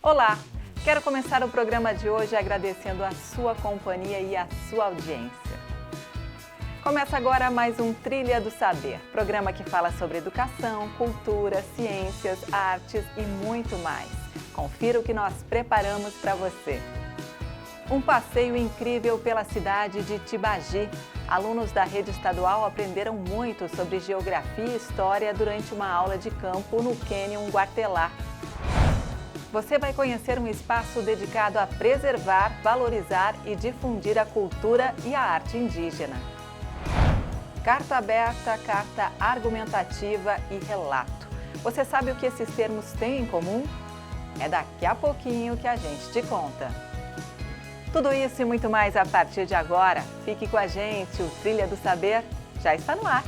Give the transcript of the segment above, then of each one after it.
Olá! Quero começar o programa de hoje agradecendo a sua companhia e a sua audiência. Começa agora mais um Trilha do Saber, programa que fala sobre educação, cultura, ciências, artes e muito mais. Confira o que nós preparamos para você. Um passeio incrível pela cidade de Tibagi. Alunos da rede estadual aprenderam muito sobre geografia e história durante uma aula de campo no Cânion Guartelá. Você vai conhecer um espaço dedicado a preservar, valorizar e difundir a cultura e a arte indígena. Carta aberta, carta argumentativa e relato. Você sabe o que esses termos têm em comum? É daqui a pouquinho que a gente te conta. Tudo isso e muito mais a partir de agora. Fique com a gente, o Trilha do Saber já está no ar.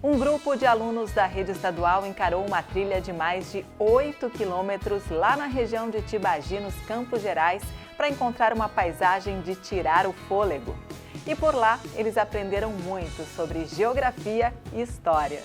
Um grupo de alunos da rede estadual encarou uma trilha de mais de 8 quilômetros lá na região de Tibagi, nos Campos Gerais, para encontrar uma paisagem de tirar o fôlego. E por lá, eles aprenderam muito sobre geografia e história.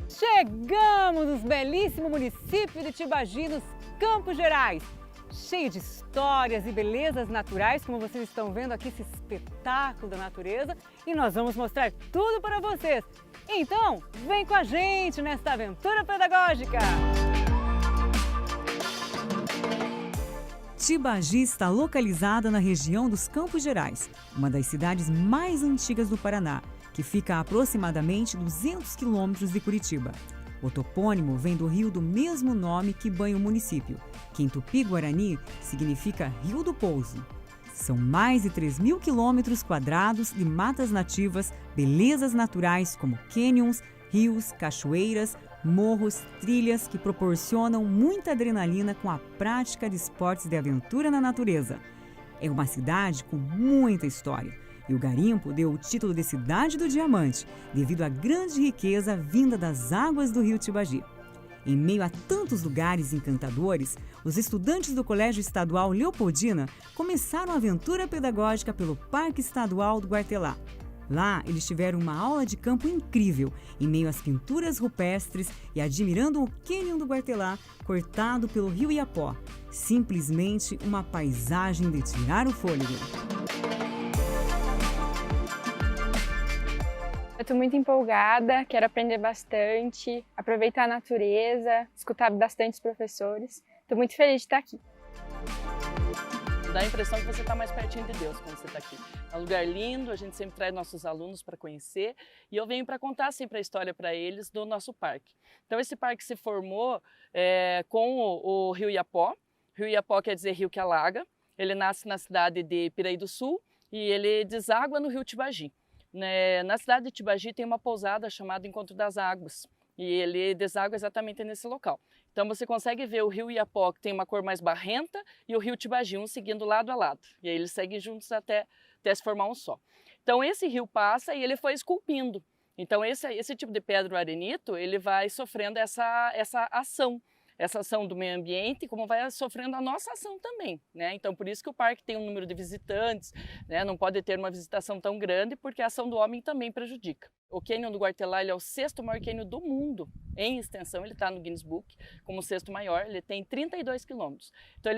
Chegamos no belíssimo município de Tibagi, nos Campos Gerais, cheio de histórias e belezas naturais, como vocês estão vendo aqui, esse espetáculo da natureza, e nós vamos mostrar tudo para vocês. Então, vem com a gente nesta aventura pedagógica! Tibagi está localizada na região dos Campos Gerais, uma das cidades mais antigas do Paraná, que fica a aproximadamente 200 quilômetros de Curitiba. O topônimo vem do rio do mesmo nome que banha o município, que em Tupi-Guarani significa Rio do Pouso. São mais de 3.000 quilômetros quadrados de matas nativas, belezas naturais como cânions, rios, cachoeiras, morros, trilhas que proporcionam muita adrenalina com a prática de esportes de aventura na natureza. É uma cidade com muita história. E o garimpo deu o título de Cidade do Diamante, devido à grande riqueza vinda das águas do rio Tibagi. Em meio a tantos lugares encantadores, os estudantes do Colégio Estadual Leopoldina começaram a aventura pedagógica pelo Parque Estadual do Guartelá. Lá, eles tiveram uma aula de campo incrível, em meio às pinturas rupestres e admirando o cânion do Guartelá, cortado pelo rio Iapó. Simplesmente uma paisagem de tirar o fôlego. Eu estou muito empolgada, quero aprender bastante, aproveitar a natureza, escutar bastante os professores. Estou muito feliz de estar aqui. Dá a impressão que você está mais pertinho de Deus quando você está aqui. É um lugar lindo, a gente sempre traz nossos alunos para conhecer e eu venho para contar sempre a história para eles do nosso parque. Então esse parque se formou com o rio Iapó. Rio Iapó quer dizer rio que alaga. Ele nasce na cidade de Piraí do Sul e ele deságua no rio Tibagi. Na cidade de Tibagi tem uma pousada chamada Encontro das Águas e ele deságua exatamente nesse local. Então você consegue ver o rio Iapó, que tem uma cor mais barrenta, e o rio Tibagi, um seguindo lado a lado. E aí eles seguem juntos até se formar um só. Então esse rio passa e ele foi esculpindo. Então esse tipo de pedra, o arenito, ele vai sofrendo essa ação do meio ambiente, como vai sofrendo a nossa ação também, né? Então, por isso que o parque tem um número de visitantes, né? Não pode ter uma visitação tão grande, porque a ação do homem também prejudica. O cânion do Guartelá ele é o 6º maior cânion do mundo, em extensão, ele está no Guinness Book como o 6º maior, ele tem 32 quilômetros. Então,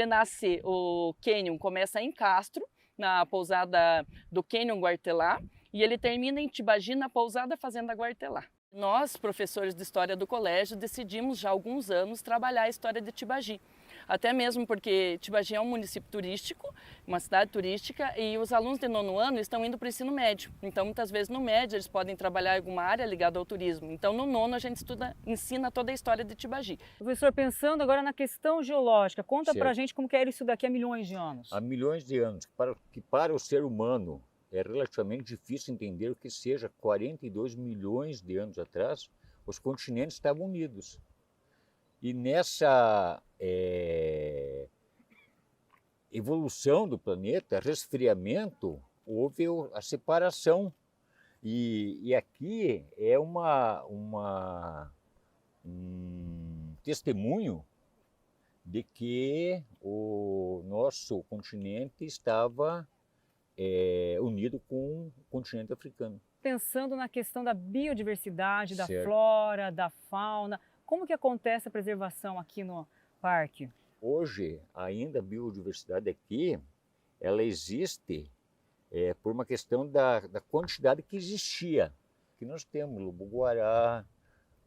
o cânion começa em Castro, na pousada do cânion Guartelá, e ele termina em Tibagi, na pousada Fazenda Guartelá. Nós, professores de História do colégio, decidimos já há alguns anos trabalhar a história de Tibagi. Até mesmo porque Tibagi é um município turístico, uma cidade turística, e os alunos de 9º ano estão indo para o ensino médio. Então, muitas vezes no médio eles podem trabalhar em alguma área ligada ao turismo. Então, no 9º a gente ensina toda a história de Tibagi. Professor, pensando agora na questão geológica, conta Certo. pra gente como que era isso daqui a milhões de anos. Há milhões de anos, que para o ser humano é relativamente difícil entender que seja 42 milhões de anos atrás, os continentes estavam unidos. E nessa evolução do planeta, resfriamento, houve a separação E aqui é um testemunho de que o nosso continente estava unido com o continente africano. Pensando na questão da biodiversidade, da Certo. flora, da fauna, como que acontece a preservação aqui no parque? Hoje, ainda a biodiversidade aqui, ela existe por uma questão da quantidade que existia. Que nós temos o lobo-guará,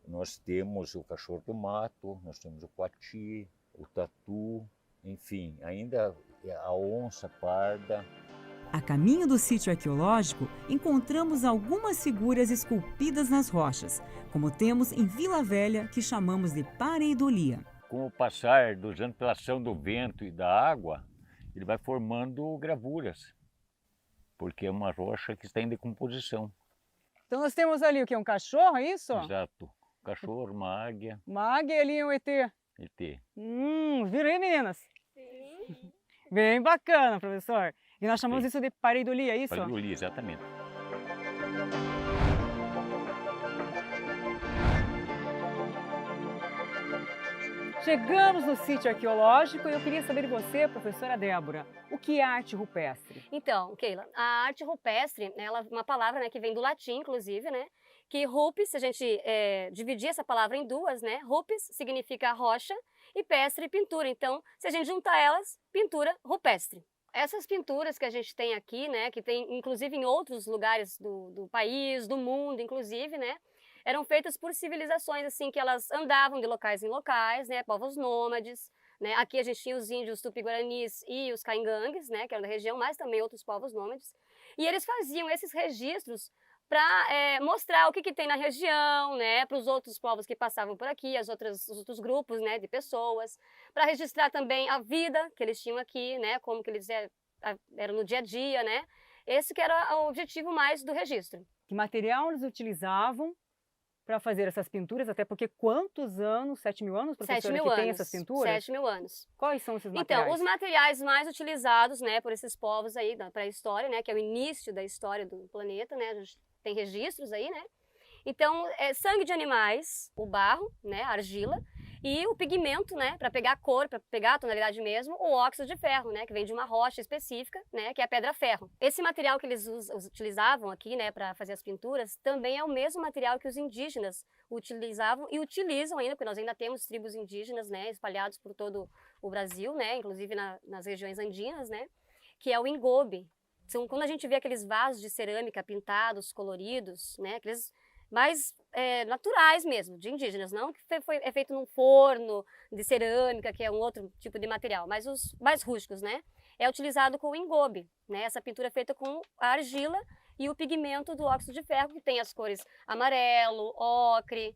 nós temos o cachorro do mato, nós temos o coati, o tatu, enfim, ainda a onça parda. A caminho do sítio arqueológico, encontramos algumas figuras esculpidas nas rochas, como temos em Vila Velha, que chamamos de pareidolia. Com o passar dos anos, pela ação do vento e da água, ele vai formando gravuras, porque é uma rocha que está em decomposição. Então nós temos ali o que? Um cachorro, é isso? Exato. Cachorro, uma águia, Uma águia e ali um ET. ET. Viram aí, meninas? Sim. Bem bacana, professor. E nós chamamos Sim. isso de pareidolia, é isso? Pareidolia, exatamente. Chegamos no sítio arqueológico e eu queria saber de você, professora Débora, o que é arte rupestre? Então, Keila, a arte rupestre, ela é uma palavra, né, que vem do latim, inclusive, né? Que rupes, se a gente dividir essa palavra em duas, né? Rupes significa rocha e pestre, pintura. Então, se a gente juntar elas, pintura rupestre. Essas pinturas que a gente tem aqui, né, que tem inclusive em outros lugares do país, do mundo, inclusive, né, eram feitas por civilizações assim que elas andavam de locais em locais, né, povos nômades, né. Aqui a gente tinha os índios tupi-guaranis e os caingangues, né, que eram da região, mas também outros povos nômades. E eles faziam esses registros para mostrar o que tem na região, né, para os outros povos que passavam por aqui, os outros grupos, né, de pessoas, para registrar também a vida que eles tinham aqui, né, como que eles eram no dia a dia, né. Esse que era o objetivo mais do registro. Que material eles utilizavam para fazer essas pinturas? Até porque quantos anos, 7.000 anos, professora, 7.000 que tem anos. essas pinturas? 7.000 anos. Quais são esses materiais? Então, os materiais mais utilizados, né, por esses povos aí da pré-história, né, que é o início da história do planeta, né, a gente tem registros aí, né. Então, sangue de animais, o barro, né, a argila, e o pigmento, né, para pegar a cor, para pegar a tonalidade mesmo, o óxido de ferro, né, que vem de uma rocha específica, né, que é a pedra-ferro. Esse material que eles utilizavam aqui, né, para fazer as pinturas, também é o mesmo material que os indígenas utilizavam e utilizam ainda, porque nós ainda temos tribos indígenas, né, espalhados por todo o Brasil, né, inclusive nas regiões andinas, né, que é o engobe. Então, quando a gente vê aqueles vasos de cerâmica pintados, coloridos, né, aqueles mais naturais mesmo, de indígenas, não que é feito num forno de cerâmica, que é um outro tipo de material, mas os mais rústicos, né? É utilizado com o engobe, né? Essa pintura é feita com a argila e o pigmento do óxido de ferro, que tem as cores amarelo, ocre,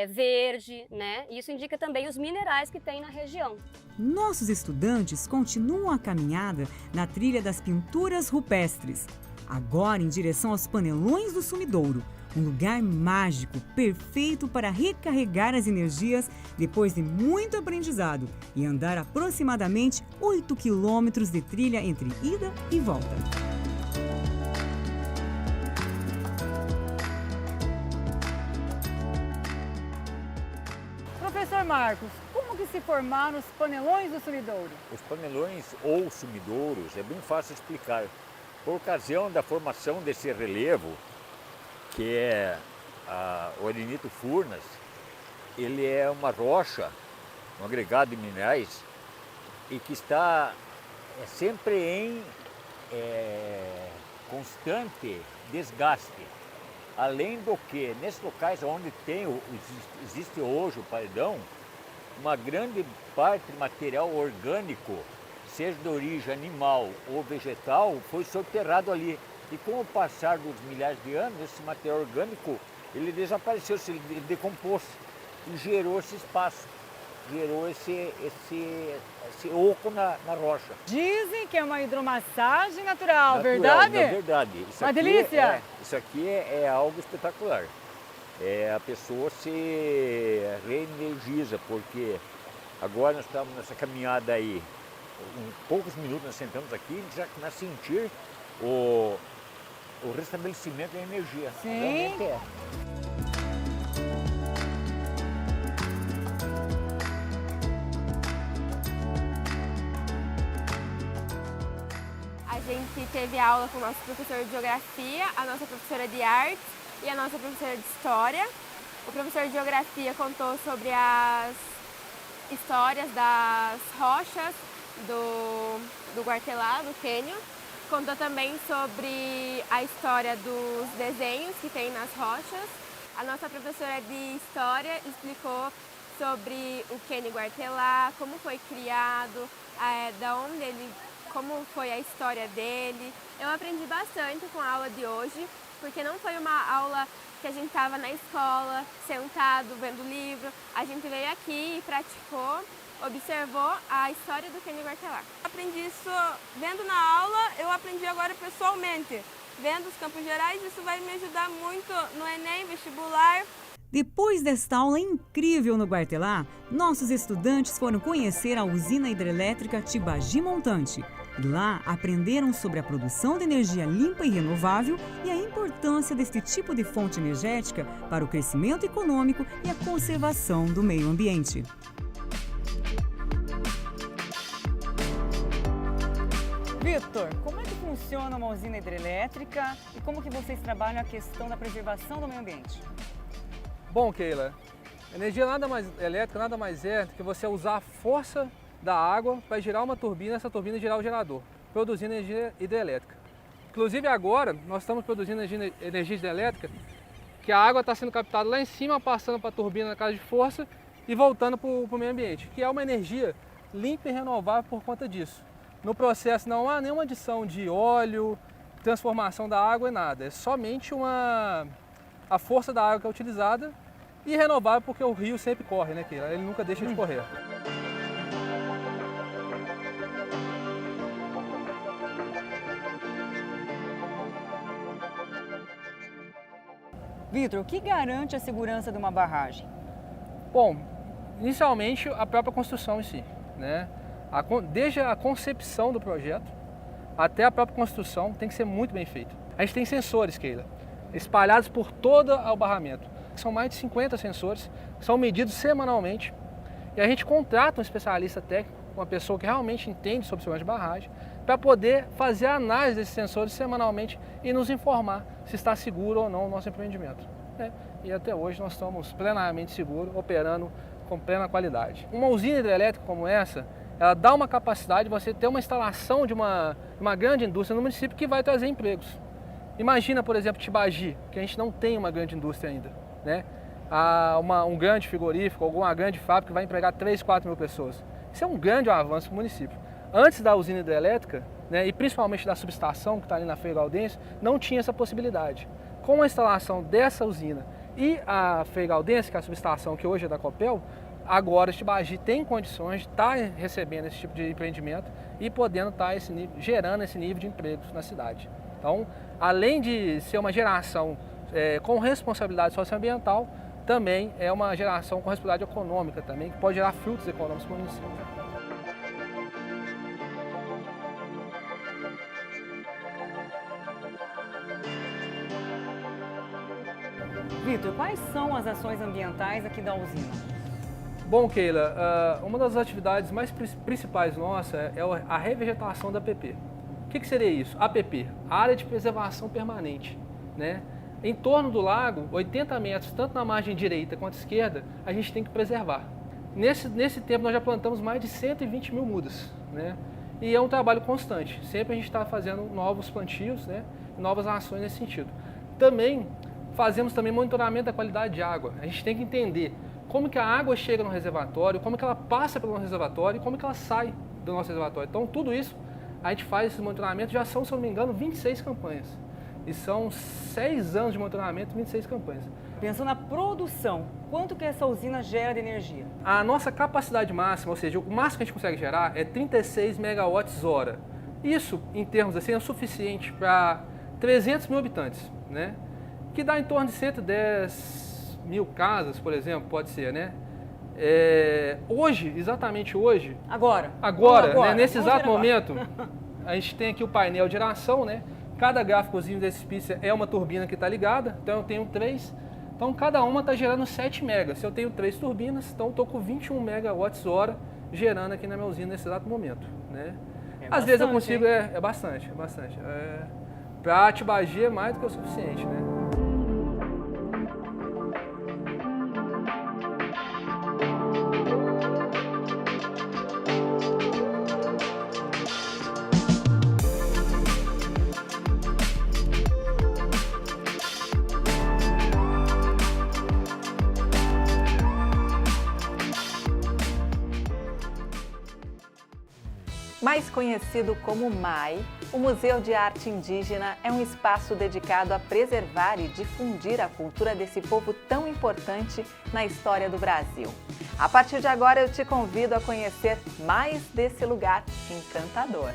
verde, né? Isso indica também os minerais que tem na região. Nossos estudantes continuam a caminhada na trilha das pinturas rupestres, agora em direção aos panelões do Sumidouro, um lugar mágico, perfeito para recarregar as energias depois de muito aprendizado e andar aproximadamente 8 quilômetros de trilha entre ida e volta. Professor Marcos, como que se formaram os panelões do Sumidouro? Os panelões ou sumidouros é bem fácil de explicar. Por ocasião da formação desse relevo, que é o arenito furnas, ele é uma rocha, um agregado de minerais, e que está sempre em constante desgaste. Além do que, nesses locais onde existe hoje o paredão, uma grande parte de material orgânico, seja de origem animal ou vegetal, foi soterrado ali. E com o passar dos milhares de anos, esse material orgânico, ele desapareceu, ele decompôs e gerou esse espaço, gerou esse oco na rocha. Dizem que é uma hidromassagem natural, verdade? É verdade. Uma delícia! Isso aqui é algo espetacular. A pessoa se reenergiza, porque agora nós estamos nessa caminhada aí, em poucos minutos nós sentamos aqui e já começa a sentir o restabelecimento da energia. Sim. Realmente é. A gente teve aula com o nosso professor de Geografia, a nossa professora de Artes e a nossa professora de História. O professor de Geografia contou sobre as histórias das rochas do Guartelá, do Quênia. Contou também sobre a história dos desenhos que tem nas rochas. A nossa professora de História explicou sobre o Quênia Guartelá, como foi criado, como foi a história dele. Eu aprendi bastante com a aula de hoje, porque não foi uma aula que a gente estava na escola, sentado, vendo livro. A gente veio aqui e praticou, observou a história do Quênia Guartelá. Aprendi isso vendo na aula, eu aprendi agora pessoalmente. Vendo os Campos Gerais, isso vai me ajudar muito no Enem, vestibular. Depois desta aula incrível no Guartelá, nossos estudantes foram conhecer a usina hidrelétrica Tibagi Montante. E lá aprenderam sobre a produção de energia limpa e renovável e a importância deste tipo de fonte energética para o crescimento econômico e a conservação do meio ambiente. Vitor, como é que funciona uma usina hidrelétrica e como que vocês trabalham a questão da preservação do meio ambiente? Bom, Keila, energia elétrica nada mais é do que você usar a força da água para girar uma turbina, essa turbina girar o gerador, produzindo energia hidrelétrica. Inclusive agora nós estamos produzindo energia hidrelétrica que a água está sendo captada lá em cima, passando para a turbina na casa de força e voltando para o meio ambiente, que é uma energia limpa e renovável por conta disso. No processo não há nenhuma adição de óleo, transformação da água e nada, é somente a força da água que é utilizada e renovável porque o rio sempre corre, né, Keila? Ele nunca deixa de correr. Vitor, o que garante a segurança de uma barragem? Bom, inicialmente a própria construção em si, né? Desde a concepção do projeto até a própria construção tem que ser muito bem feita. A gente tem sensores, Keila, espalhados por todo o barramento. São mais de 50 sensores, são medidos semanalmente e a gente contrata um especialista técnico, uma pessoa que realmente entende sobre segurança de barragem, para poder fazer a análise desses sensores semanalmente e nos informar se está seguro ou não o nosso empreendimento. Né? E até hoje nós estamos plenamente seguros, operando com plena qualidade. Uma usina hidrelétrica como essa, ela dá uma capacidade de você ter uma instalação de uma grande indústria no município que vai trazer empregos. Imagina, por exemplo, Tibagi, que a gente não tem uma grande indústria ainda, né? Um grande frigorífico, alguma grande fábrica que vai empregar 3, 4 mil pessoas. Isso é um grande avanço para o município. Antes da usina hidrelétrica, né, e principalmente da subestação que está ali na Frei Gaudêncio, não tinha essa possibilidade. Com a instalação dessa usina e a Frei Gaudêncio, que é a subestação que hoje é da Copel, agora Tibagi tem condições de estar recebendo esse tipo de empreendimento e podendo estar gerando esse nível de empregos na cidade. Então, além de ser uma geração com responsabilidade socioambiental, também é uma geração com responsabilidade econômica também, que pode gerar frutos econômicos para o município. Vitor, quais são as ações ambientais aqui da usina? Bom, Keila, uma das atividades mais principais nossa é a revegetação da APP. O que seria isso? APP, Área de Preservação Permanente, né? Em torno do lago, 80 metros, tanto na margem direita quanto esquerda, a gente tem que preservar. Nesse tempo nós já plantamos mais de 120 mil mudas, né? E é um trabalho constante, sempre a gente está fazendo novos plantios, né? Novas ações nesse sentido. Também fazemos monitoramento da qualidade de água. A gente tem que entender como que a água chega no reservatório, como que ela passa pelo nosso reservatório e como que ela sai do nosso reservatório. Então tudo isso a gente faz esse monitoramento, já são, se eu não me engano, 26 campanhas. E são 6 anos de monitoramento, 26 campanhas. Pensando na produção, quanto que essa usina gera de energia? A nossa capacidade máxima, ou seja, o máximo que a gente consegue gerar é 36 megawatts-hora. Isso, em termos assim, é o suficiente para 300 mil habitantes, né? Que dá em torno de 110 mil casas, por exemplo, pode ser, né? Hoje, exatamente hoje... Agora, né, nesse exato momento, a gente tem aqui o painel de geração, né? Cada gráficozinho desse pixel é uma turbina que está ligada, então eu tenho 3. Então cada uma está gerando 7 megas. Se eu tenho 3 turbinas, então eu estou com 21 megawatts-hora gerando aqui na minha usina nesse exato momento, né? Às vezes eu consigo, é bastante. Para Tibagi é mais do que o suficiente, né? Mais conhecido como MAI, o Museu de Arte Indígena é um espaço dedicado a preservar e difundir a cultura desse povo tão importante na história do Brasil. A partir de agora eu te convido a conhecer mais desse lugar encantador.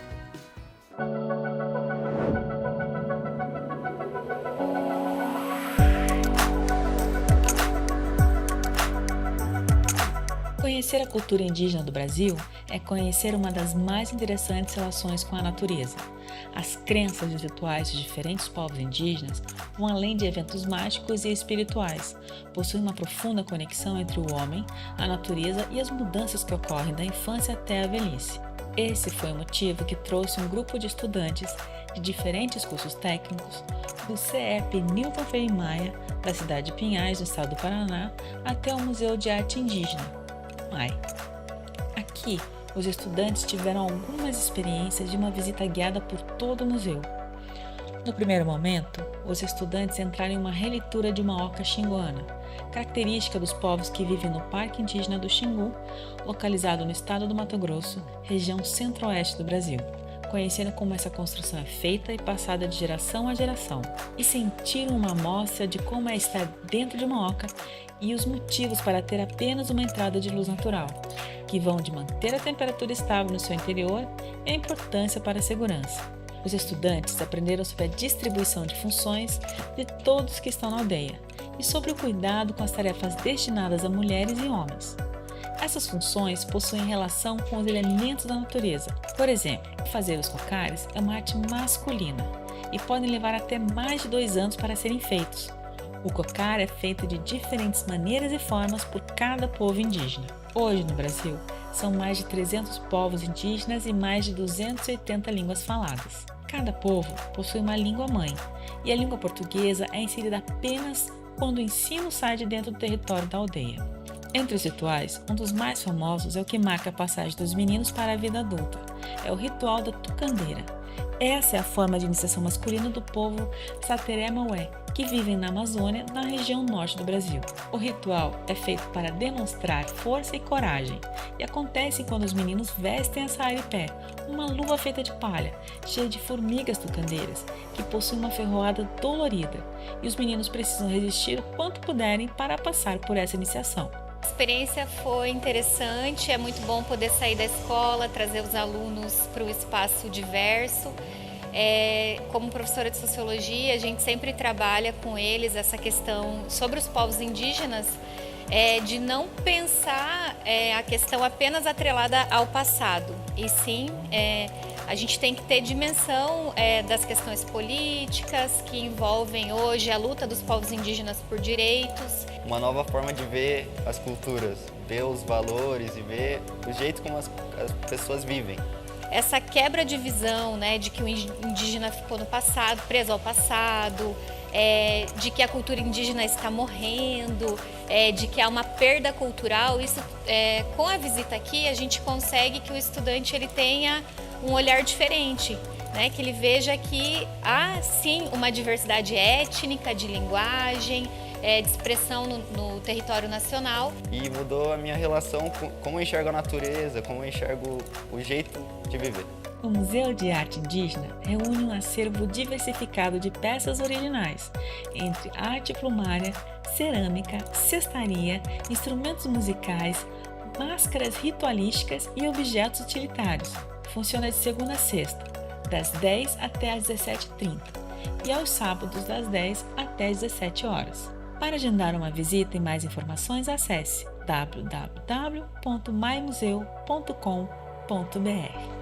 Conhecer a cultura indígena do Brasil é conhecer uma das mais interessantes relações com a natureza. As crenças e os rituais de diferentes povos indígenas vão além de eventos mágicos e espirituais, possuem uma profunda conexão entre o homem, a natureza e as mudanças que ocorrem da infância até a velhice. Esse foi o motivo que trouxe um grupo de estudantes de diferentes cursos técnicos do CEP Newton Ferreira Maia, da cidade de Pinhais, no estado do Paraná, até o Museu de Arte Indígena, MAI. Aqui, os estudantes tiveram algumas experiências de uma visita guiada por todo o museu. No primeiro momento, os estudantes entraram em uma releitura de uma oca xinguana, característica dos povos que vivem no Parque Indígena do Xingu, localizado no estado do Mato Grosso, região centro-oeste do Brasil. Conheceram como essa construção é feita e passada de geração a geração, e sentiram uma amostra de como é estar dentro de uma oca e os motivos para ter apenas uma entrada de luz natural, que vão de manter a temperatura estável no seu interior e a importância para a segurança. Os estudantes aprenderam sobre a distribuição de funções de todos que estão na aldeia e sobre o cuidado com as tarefas destinadas a mulheres e homens. Essas funções possuem relação com os elementos da natureza. Por exemplo, fazer os cocares é uma arte masculina e podem levar até mais de 2 anos para serem feitos. O cocar é feito de diferentes maneiras e formas por cada povo indígena. Hoje, no Brasil, são mais de 300 povos indígenas e mais de 280 línguas faladas. Cada povo possui uma língua-mãe, e a língua portuguesa é inserida apenas quando o ensino sai de dentro do território da aldeia. Entre os rituais, um dos mais famosos é o que marca a passagem dos meninos para a vida adulta. É o ritual da tucandeira. Essa é a forma de iniciação masculina do povo Sateré-Maué, que vivem na Amazônia, na região norte do Brasil. O ritual é feito para demonstrar força e coragem e acontece quando os meninos vestem a saaripé, uma luva feita de palha, cheia de formigas tucandeiras, que possui uma ferroada dolorida, e os meninos precisam resistir o quanto puderem para passar por essa iniciação. A experiência foi interessante, é muito bom poder sair da escola, trazer os alunos para o espaço diverso. Como professora de Sociologia, a gente sempre trabalha com eles essa questão sobre os povos indígenas, de não pensar a questão apenas atrelada ao passado, e sim a gente tem que ter dimensão das questões políticas que envolvem hoje a luta dos povos indígenas por direitos. Uma nova forma de ver as culturas, ver os valores e ver o jeito como as pessoas vivem. Essa quebra de visão, de que o indígena ficou no passado, preso ao passado, de que a cultura indígena está morrendo, de que há uma perda cultural, isso, com a visita aqui, a gente consegue que o estudante ele tenha um olhar diferente, que ele veja que há sim uma diversidade étnica, de linguagem, de expressão no território nacional. E mudou a minha relação com como eu enxergo a natureza, como eu enxergo o jeito de viver. O Museu de Arte Indígena reúne um acervo diversificado de peças originais, entre arte plumária, cerâmica, cestaria, instrumentos musicais, máscaras ritualísticas e objetos utilitários. Funciona de segunda a sexta, das 10 até às 17h30 e aos sábados das 10 até às 17 horas. Para agendar uma visita e mais informações, acesse www.maimuseu.com.br.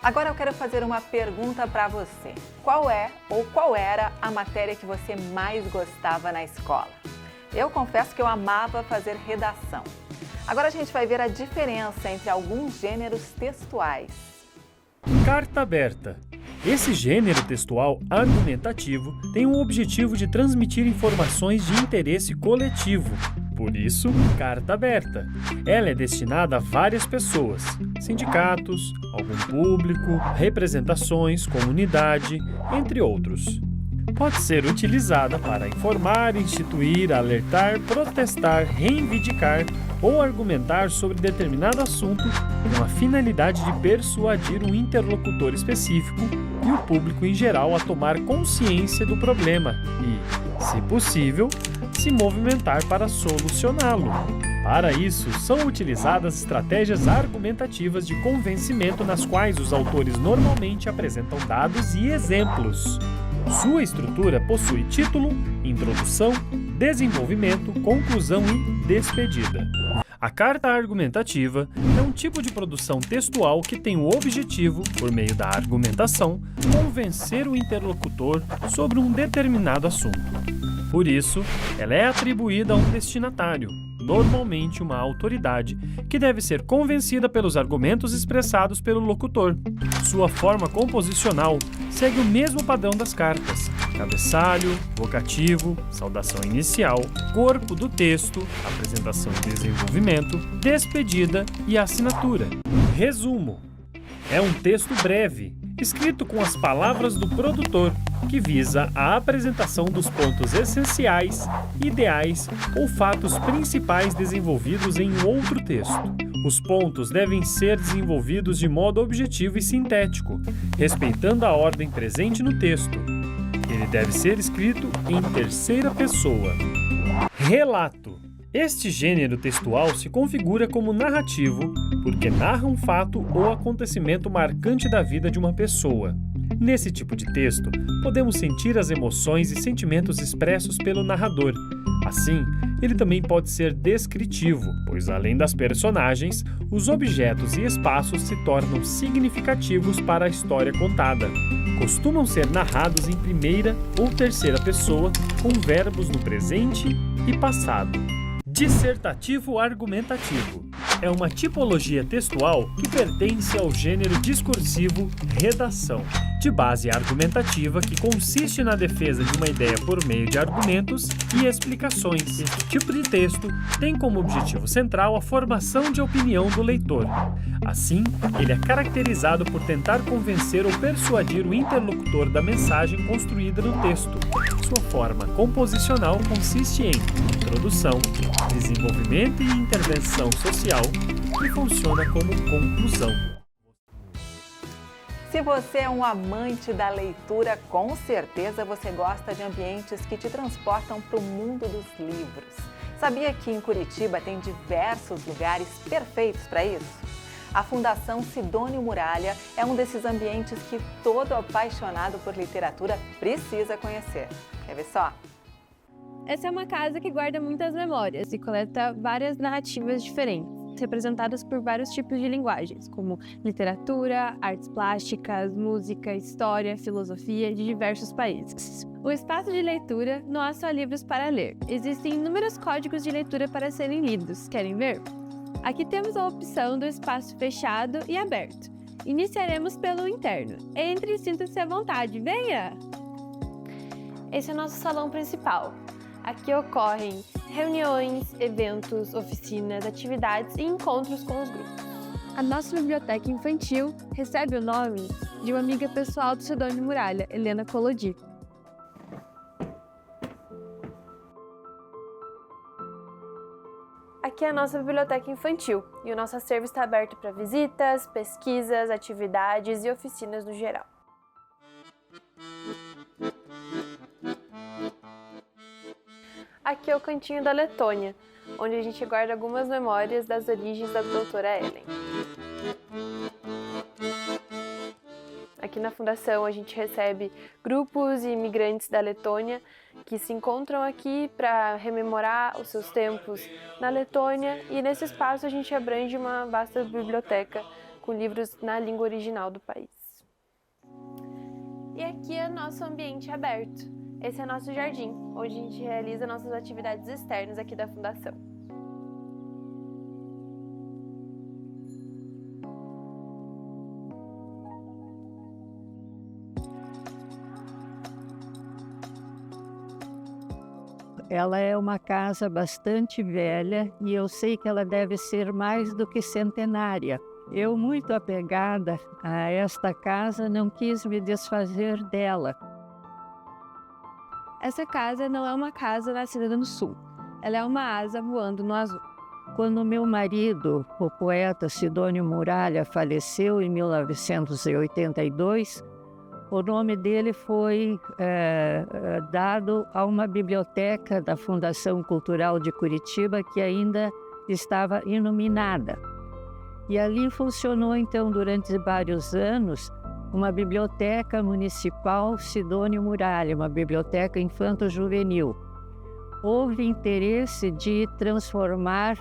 Agora eu quero fazer uma pergunta para você. Qual é ou qual era a matéria que você mais gostava na escola? Eu confesso que eu amava fazer redação. Agora a gente vai ver a diferença entre alguns gêneros textuais. Carta aberta. Esse gênero textual argumentativo tem o objetivo de transmitir informações de interesse coletivo. Por isso, carta aberta. Ela é destinada a várias pessoas, sindicatos, algum público, representações, comunidade, entre outros. Pode ser utilizada para informar, instituir, alertar, protestar, reivindicar ou argumentar sobre determinado assunto com a finalidade de persuadir um interlocutor específico e o público em geral a tomar consciência do problema e, se possível, se movimentar para solucioná-lo. Para isso, são utilizadas estratégias argumentativas de convencimento nas quais os autores normalmente apresentam dados e exemplos. Sua estrutura possui título, introdução, desenvolvimento, conclusão e despedida. A carta argumentativa é um tipo de produção textual que tem o objetivo, por meio da argumentação, convencer o interlocutor sobre um determinado assunto. Por isso, ela é atribuída a um destinatário, normalmente uma autoridade, que deve ser convencida pelos argumentos expressados pelo locutor. Sua forma composicional segue o mesmo padrão das cartas: cabeçalho, vocativo, saudação inicial, corpo do texto, apresentação e desenvolvimento, despedida e assinatura. Resumo: é um texto breve, escrito com as palavras do produtor, que visa a apresentação dos pontos essenciais, ideais ou fatos principais desenvolvidos em um outro texto. Os pontos devem ser desenvolvidos de modo objetivo e sintético, respeitando a ordem presente no texto. Ele deve ser escrito em terceira pessoa. Relato. Este gênero textual se configura como narrativo porque narra um fato ou acontecimento marcante da vida de uma pessoa. Nesse tipo de texto, podemos sentir as emoções e sentimentos expressos pelo narrador. Assim, ele também pode ser descritivo, pois além das personagens, os objetos e espaços se tornam significativos para a história contada. Costumam ser narrados em primeira ou terceira pessoa, com verbos no presente e passado. Dissertativo argumentativo. É uma tipologia textual que pertence ao gênero discursivo redação, de base argumentativa que consiste na defesa de uma ideia por meio de argumentos e explicações. Este tipo de texto tem como objetivo central a formação de opinião do leitor. Assim, ele é caracterizado por tentar convencer ou persuadir o interlocutor da mensagem construída no texto. Sua forma composicional consiste em introdução, desenvolvimento e intervenção social, e funciona como conclusão. Se você é um amante da leitura, com certeza você gosta de ambientes que te transportam para o mundo dos livros. Sabia que em Curitiba tem diversos lugares perfeitos para isso? A Fundação Sidônio Muralha é um desses ambientes que todo apaixonado por literatura precisa conhecer. Quer ver só? Essa é uma casa que guarda muitas memórias e coleta várias narrativas diferentes, representadas por vários tipos de linguagens, como literatura, artes plásticas, música, história, filosofia de diversos países. O espaço de leitura não há só livros para ler, existem inúmeros códigos de leitura para serem lidos. Querem ver? Aqui temos a opção do espaço fechado e aberto. Iniciaremos pelo interno. Entre e sinta-se à vontade, venha! Esse é o nosso salão principal. Aqui ocorrem reuniões, eventos, oficinas, atividades e encontros com os grupos. A nossa biblioteca infantil recebe o nome de uma amiga pessoal do Sidônio Muralha, Helena Collodi. Aqui é a nossa biblioteca infantil e o nosso acervo está aberto para visitas, pesquisas, atividades e oficinas no geral. Aqui é o cantinho da Letônia, onde a gente guarda algumas memórias das origens da doutora Ellen. Aqui na Fundação a gente recebe grupos e imigrantes da Letônia que se encontram aqui para rememorar os seus tempos na Letônia, e nesse espaço a gente abrange uma vasta biblioteca com livros na língua original do país. E aqui é nosso ambiente aberto. Esse é nosso jardim, onde a gente realiza nossas atividades externas aqui da Fundação. Ela é uma casa bastante velha e eu sei que ela deve ser mais do que centenária. Eu, muito apegada a esta casa, não quis me desfazer dela. Essa casa não é uma casa nascida no sul, ela é uma asa voando no azul. Quando meu marido, o poeta Sidônio Muralha, faleceu em 1982, o nome dele foi dado a uma biblioteca da Fundação Cultural de Curitiba que ainda estava iluminada. E ali funcionou, então, durante vários anos, uma biblioteca municipal Sidônio Muralha, uma biblioteca infanto-juvenil. Houve interesse de transformar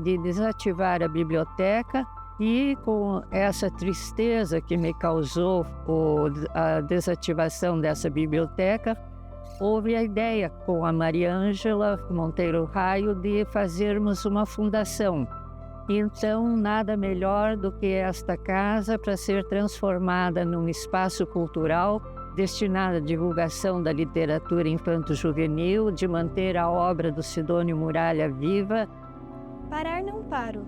de desativar a biblioteca. E com essa tristeza que me causou a desativação dessa biblioteca, houve a ideia com a Maria Ângela Monteiro Raio de fazermos uma fundação. Então, nada melhor do que esta casa para ser transformada num espaço cultural destinado à divulgação da literatura infanto-juvenil, de manter a obra do Sidônio Muralha viva. Parar não paro.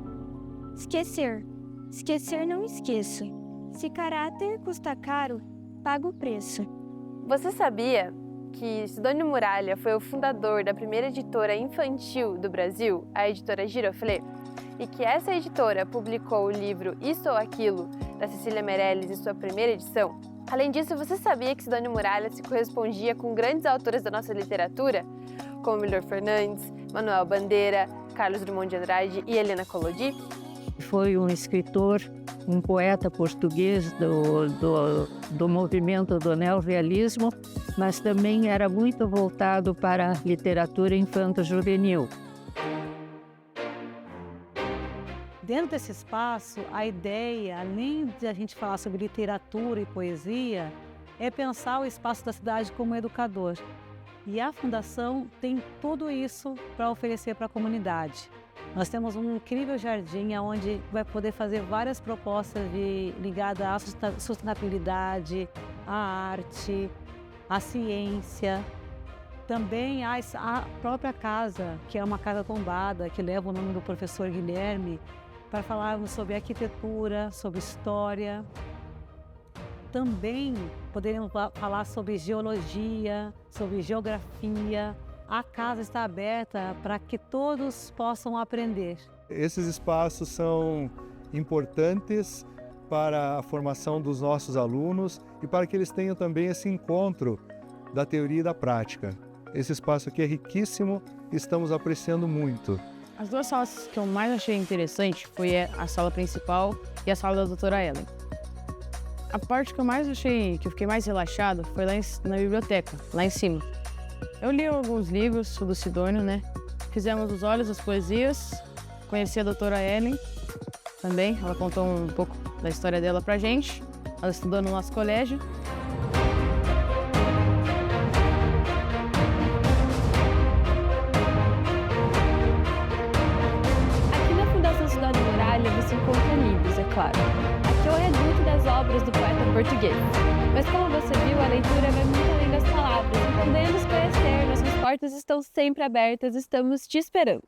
Esquecer. Esquecer não esqueço. Se caráter custa caro, pago o preço. Você sabia que Sidônio Muralha foi o fundador da primeira editora infantil do Brasil, a editora Giroflé? E que essa editora publicou o livro Isso ou Aquilo, da Cecília Meirelles, em sua primeira edição? Além disso, você sabia que Sidônio Muralha se correspondia com grandes autores da nossa literatura, como Milor Fernandes, Manuel Bandeira, Carlos Drummond de Andrade e Helena Collodi? Foi um escritor, um poeta português do movimento do neorrealismo, mas também era muito voltado para a literatura infanto-juvenil. Dentro desse espaço, a ideia, além de a gente falar sobre literatura e poesia, é pensar o espaço da cidade como educador. E a Fundação tem tudo isso para oferecer para a comunidade. Nós temos um incrível jardim onde vai poder fazer várias propostas ligadas à sustentabilidade, à arte, à ciência. Também a própria casa, que é uma casa tombada, que leva o nome do professor Guilherme, para falarmos sobre arquitetura, sobre história. Também poderemos falar sobre geologia, sobre geografia. A casa está aberta para que todos possam aprender. Esses espaços são importantes para a formação dos nossos alunos e para que eles tenham também esse encontro da teoria e da prática. Esse espaço aqui é riquíssimo e estamos apreciando muito. As duas salas que eu mais achei interessante foi a sala principal e a sala da doutora Ellen. A parte que eu mais achei, que eu fiquei mais relaxado, foi lá na biblioteca, lá em cima. Eu li alguns livros do Sidônio, né? Fizemos os olhos, as poesias, conheci a doutora Ellen também, ela contou um pouco da história dela pra gente. Ela estudou no nosso colégio. Aqui na Fundação Sidônio Muralha você encontra livros, é claro. Aqui é o reduto das obras do poeta português. Mas como você viu, a leitura vai muito além das palavras. E podemos conhecer, nossas portas estão sempre abertas, estamos te esperando.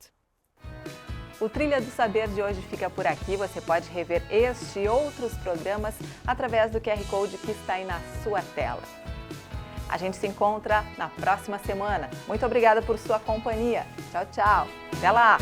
O Trilha do Saber de hoje fica por aqui. Você pode rever este e outros programas através do QR Code que está aí na sua tela. A gente se encontra na próxima semana. Muito obrigada por sua companhia. Tchau, tchau. Até lá!